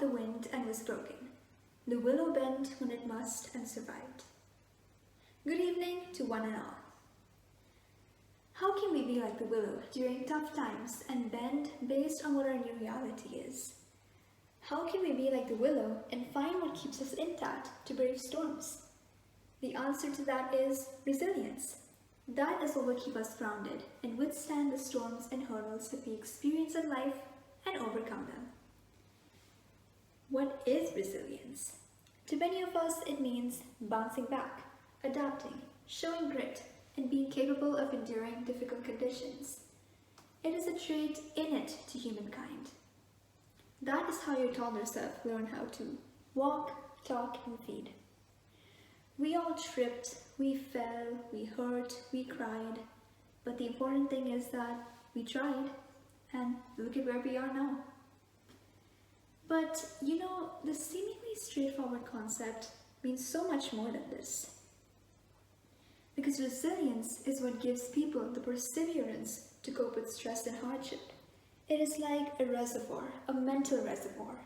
the wind and was broken. The willow bent when it must and survived. Good evening to one and all. How can we be like the willow during tough times and bend based on what our new reality is? How can we be like the willow and find what keeps us intact to brave storms? The answer to that is resilience. That is what will keep us grounded and withstand the storms and hurdles that we experience in life and overcome them. What is resilience? To many of us, it means bouncing back, adapting, showing grit, and being capable of enduring difficult conditions. It is a trait innate to humankind. That is how your toddler self learned how to walk, talk, and feed. We all tripped, we fell, we hurt, we cried, but the important thing is that we tried, and look at where we are now. But the seemingly straightforward concept means so much more than this. Because resilience is what gives people the perseverance to cope with stress and hardship. It is like a reservoir, a mental reservoir,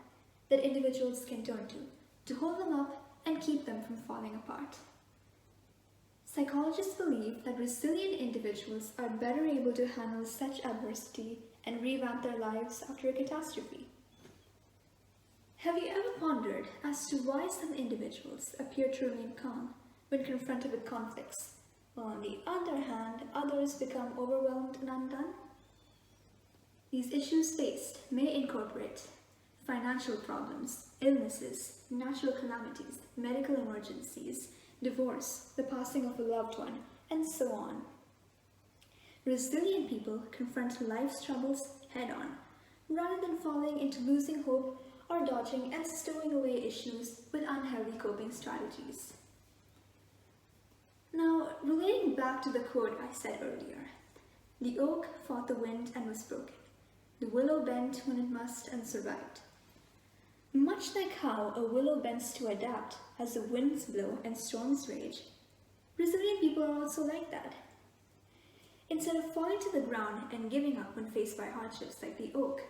that individuals can turn to hold them up and keep them from falling apart. Psychologists believe that resilient individuals are better able to handle such adversity and revamp their lives after a catastrophe. Have you ever pondered as to why some individuals appear to remain calm when confronted with conflicts, while on the other hand, others become overwhelmed and undone? These issues faced may incorporate financial problems, illnesses, natural calamities, medical emergencies, divorce, the passing of a loved one, and so on. Resilient people confront life's troubles head-on, rather than falling into losing hope or dodging and stowing away issues with unhealthy coping strategies. Now, relating back to the quote I said earlier, the oak fought the wind and was broken. The willow bent when it must and survived. Much like how a willow bends to adapt as the winds blow and storms rage, resilient people are also like that. Instead of falling to the ground and giving up when faced by hardships like the oak,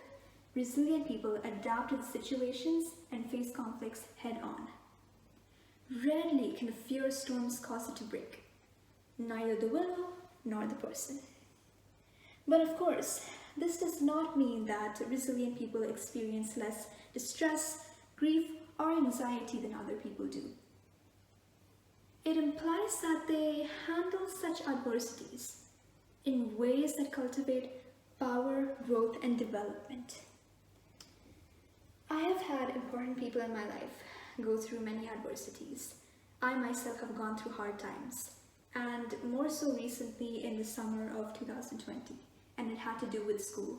resilient people adapt to the situations and face conflicts head-on. Rarely can the fierce storms cause it to break, neither the willow nor the person. But of course, this does not mean that resilient people experience less distress, grief, or anxiety than other people do. It implies that they handle such adversities in ways that cultivate power, growth, and development. I have had important people in my life go through many adversities. I myself have gone through hard times, and more so recently in the summer of 2020, and it had to do with school.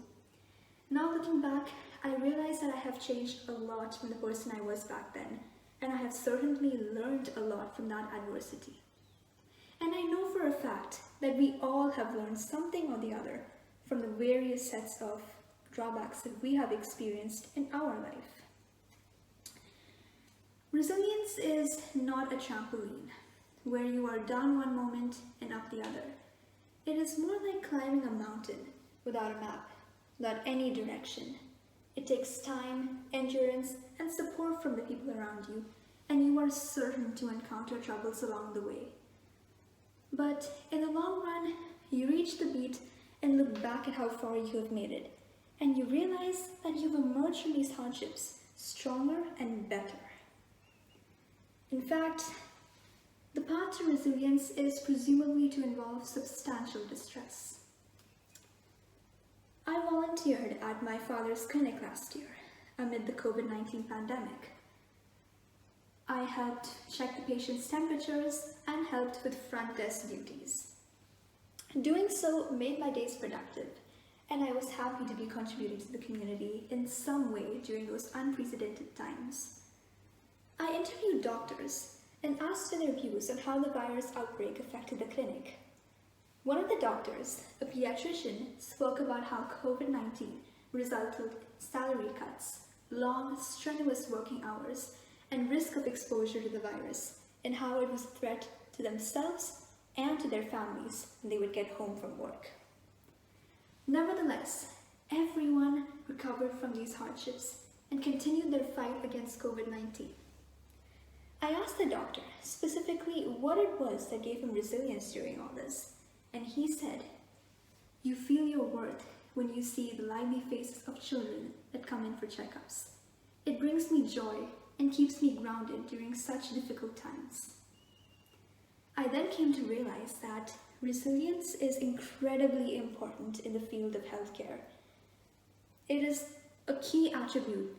Now looking back, I realize that I have changed a lot from the person I was back then, and I have certainly learned a lot from that adversity. And I know for a fact that we all have learned something or the other from the various sets of drawbacks that we have experienced in our life. Resilience is not a trampoline, where you are down one moment and up the other. It is more like climbing a mountain without a map, without any direction. It takes time, endurance, and support from the people around you, and you are certain to encounter troubles along the way. But in the long run, you reach the beat and look back at how far you have made it, and you realize that you've emerged from these hardships stronger and better. In fact, the path to resilience is presumably to involve substantial distress. I volunteered at my father's clinic last year amid the COVID-19 pandemic. I helped check the patient's temperatures and helped with front desk duties. Doing so made my days productive, and I was happy to be contributing to the community in some way during those unprecedented times. I interviewed doctors and asked for their views on how the virus outbreak affected the clinic. One of the doctors, a pediatrician, spoke about how COVID-19 resulted in salary cuts, long, strenuous working hours, and risk of exposure to the virus, and how it was a threat to themselves and to their families when they would get home from work. Nevertheless, everyone recovered from these hardships and continued their fight against COVID-19. I asked the doctor specifically what it was that gave him resilience during all this, and he said, "You feel your worth when you see the lively faces of children that come in for checkups. It brings me joy and keeps me grounded during such difficult times." I then came to realize that resilience is incredibly important in the field of healthcare. It is a key attribute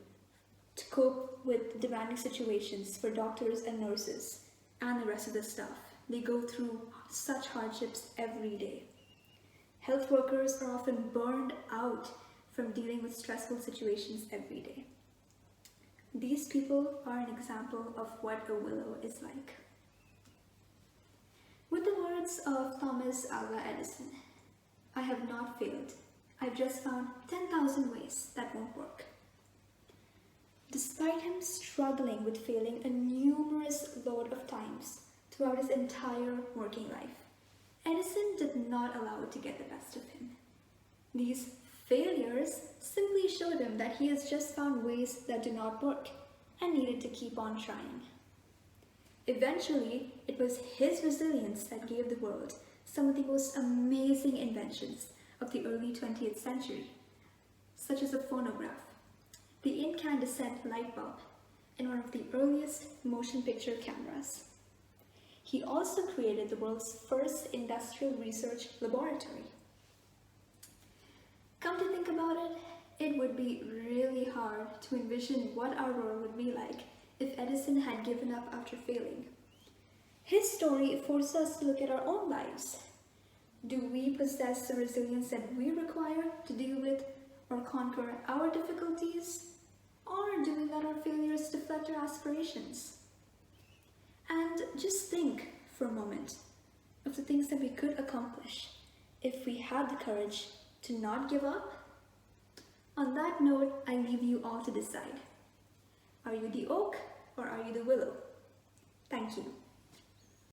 to cope with demanding situations for doctors and nurses and the rest of the staff. They go through such hardships every day. Health workers are often burned out from dealing with stressful situations every day. These people are an example of what a willow is like. With the words of Thomas Alva Edison, "I have not failed. I've just found 10,000 ways that won't work." Despite him struggling with failing a numerous load of times throughout his entire working life, Edison did not allow it to get the best of him. These failures simply showed him that he has just found ways that do not work and needed to keep on trying. Eventually, it was his resilience that gave the world some of the most amazing inventions of the early 20th century, such as the phonograph, the incandescent light bulb, and one of the earliest motion picture cameras. He also created the world's first industrial research laboratory. Come to think about it, it would be really hard to envision what our world would be like if Edison had given up after failing. His story forces us to look at our own lives. Do we possess the resilience that we require to deal with or conquer our difficulties? Or do we let our failures deflect our aspirations? And just think for a moment of the things that we could accomplish if we had the courage to not give up. On that note, I leave you all to decide. Are you the oak or are you the willow? Thank you.